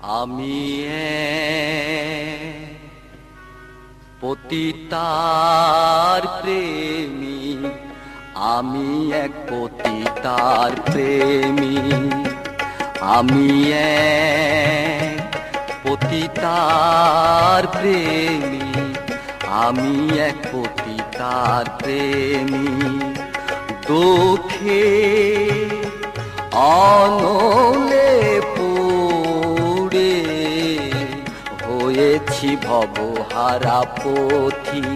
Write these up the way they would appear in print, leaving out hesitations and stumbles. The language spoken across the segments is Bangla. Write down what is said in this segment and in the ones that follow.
আমি পতিতার প্রেমী, আমি এক পতিতার প্রেমী, আমি এক পতিতার প্রেমী, আমি এক পতিতার প্রেমী। দুঃখে অনলে পুড়ে হয়েছি ভবহারা পথি,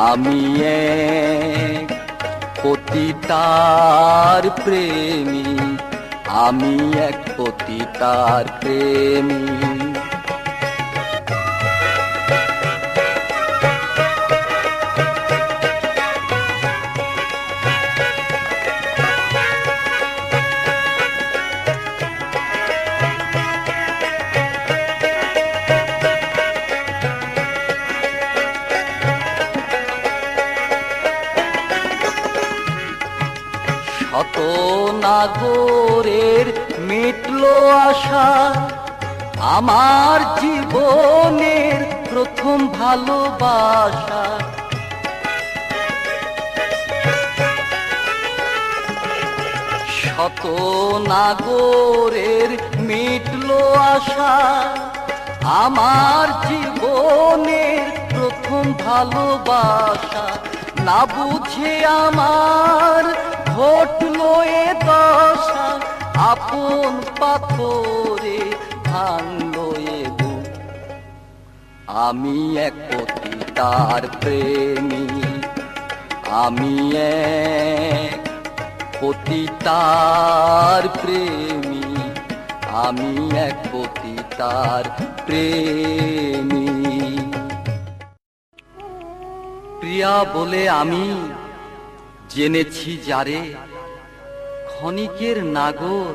আমি এক পতিতার প্রেমী, আমি এক পতিতার প্রেমী। শত নাগরের মিটলো আশা, আমার জীবনের প্রথম ভালোবাসা। শত নাগরের মিটলো আশা, আমার জীবনের প্রথম ভালোবাসা। না বুঝে আমার ঘটলো এ দশা, আপন পাথরে ভাঙলো এ বুক। আমি এক পতিতার প্রেমী, আমি এক পতিতার প্রেমী, আমি এক পতিতার প্রেমী। প্রিয়া বলে আমি জেনেছি যারে, ক্ষণিকের নাগর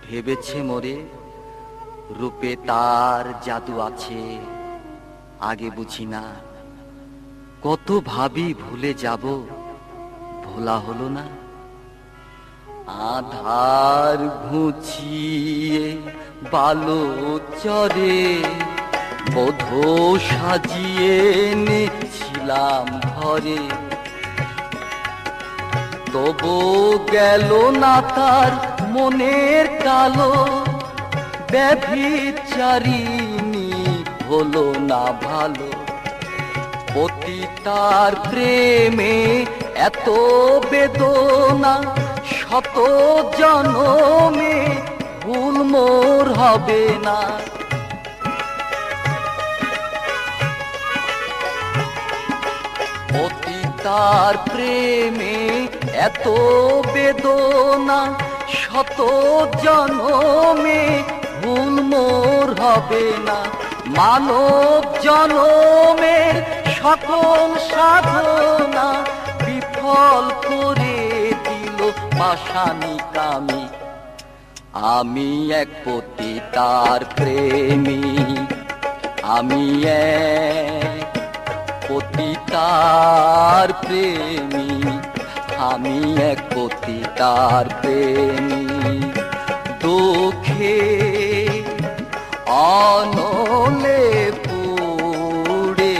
ভেবেছে মোরে। রূপে তার জাদু আছে আগে বুঝি না, কত ভাবি ভুলে যাব ভোলা হলো না। আধার ঘুচিয়ে বালো চরে বধূ সাজিয়ে এনেছিলাম ঘরে, তবু গেল না তার মনের কালো। ব্যভিচারিণী হলো না ভালো, পতিতার প্রেমে এত বেদনা, শত জনমে ভুল মোর হবে না। পতিতার প্রেমে এত বেদনা, শত জনমে ভুল মোর হবে না। মানব জনমের সকল সাধনা বিফল করে দিল পাষাণী কামি। আমি এক পতিতার প্রেমী, আমি এক পতিতার প্রেমী, আমি এক পতিতার প্রেমী। দুঃখে অনলে পুড়ে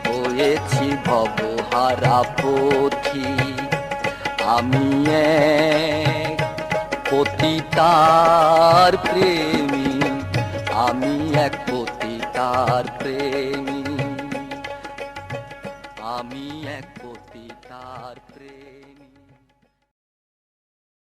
হয়েছি ভবহারা পথি, আমি এক পতিতার প্রেমী, আমি এক পতিতার প্রেমী, আমি এক পতিতার প্রেমী।